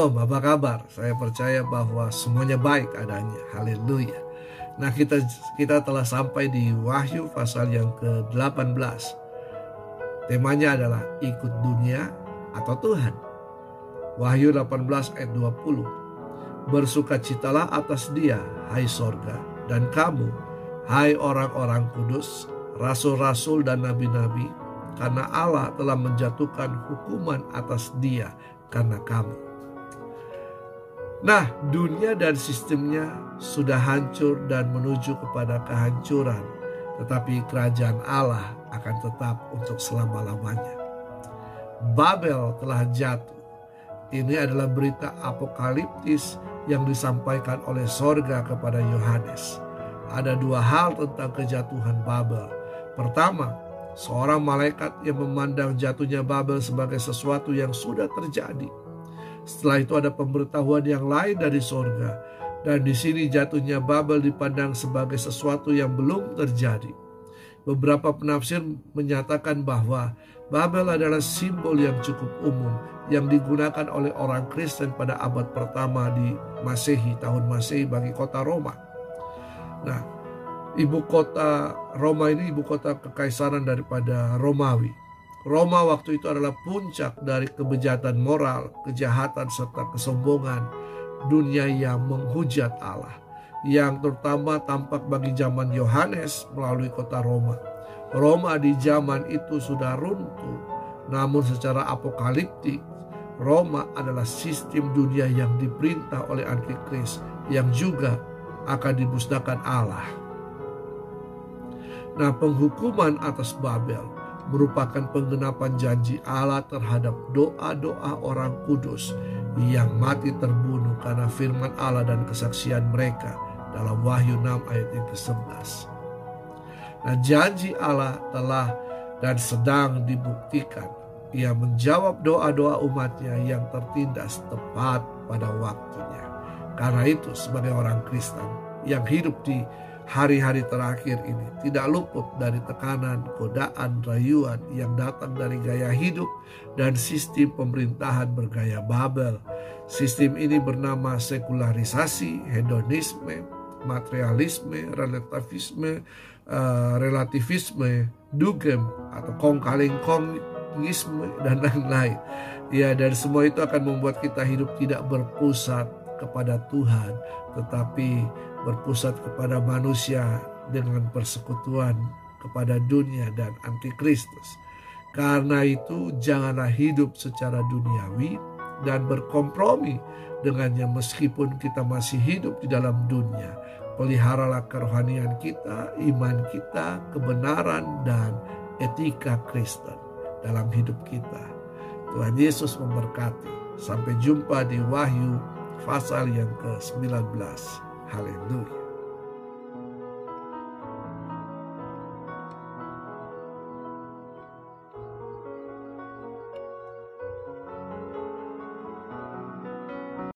Shalom, apa kabar? Saya percaya bahwa semuanya baik adanya. Haleluya. Nah, kita telah sampai di Wahyu pasal yang ke-18. Temanya adalah ikut dunia atau Tuhan. Wahyu 18 ayat 20. Bersukacitalah atas Dia, hai sorga, dan kamu, hai orang-orang kudus, rasul-rasul dan nabi-nabi, karena Allah telah menjatuhkan hukuman atas Dia karena kamu. Nah, dunia dan sistemnya sudah hancur dan menuju kepada kehancuran, tetapi kerajaan Allah akan tetap untuk selama-lamanya. Babel telah jatuh. Ini adalah berita apokaliptis yang disampaikan oleh sorga kepada Yohanes. Ada dua hal tentang kejatuhan Babel. Pertama, seorang malaikat yang memandang jatuhnya Babel sebagai sesuatu yang sudah terjadi. Setelah itu ada pemberitahuan yang lain dari sorga, dan di sini jatuhnya Babel dipandang sebagai sesuatu yang belum terjadi. Beberapa penafsir menyatakan bahwa Babel adalah simbol yang cukup umum yang digunakan oleh orang Kristen pada abad pertama di Masehi, tahun Masehi bagi kota Roma. Nah, ibu kota Roma ini ibu kota kekaisaran daripada Romawi. Roma waktu itu adalah puncak dari kebejatan moral, kejahatan serta kesombongan dunia yang menghujat Allah, yang terutama tampak bagi zaman Yohanes melalui kota Roma. Roma di zaman itu sudah runtuh, namun secara apokaliptik Roma adalah sistem dunia yang diperintah oleh Antikris yang juga akan dimusnahkan Allah. Nah, penghukuman atas Babel merupakan penggenapan janji Allah terhadap doa-doa orang kudus yang mati terbunuh karena firman Allah dan kesaksian mereka dalam Wahyu 6 ayat yang ke-11. Nah, janji Allah telah dan sedang dibuktikan. Ia menjawab doa-doa umatnya yang tertindas tepat pada waktunya. Karena itu sebagai orang Kristen yang hidup di hari-hari terakhir ini tidak luput dari tekanan, godaan, rayuan yang datang dari gaya hidup dan sistem pemerintahan bergaya Babel. Sistem ini bernama sekularisasi, hedonisme, materialisme, relativisme, dugem atau kongkaling-kongisme dan lain-lain. Ya, dan semua itu akan membuat kita hidup tidak berpusat kepada Tuhan, tetapi berpusat kepada manusia dengan persekutuan kepada dunia dan antikristus. Karena itu janganlah hidup secara duniawi dan berkompromi dengannya meskipun kita masih hidup di dalam dunia. Peliharalah kerohanian kita, iman kita, kebenaran dan etika Kristen dalam hidup kita. Tuhan Yesus memberkati. Sampai jumpa di Wahyu pasal yang ke-19. Haleluya.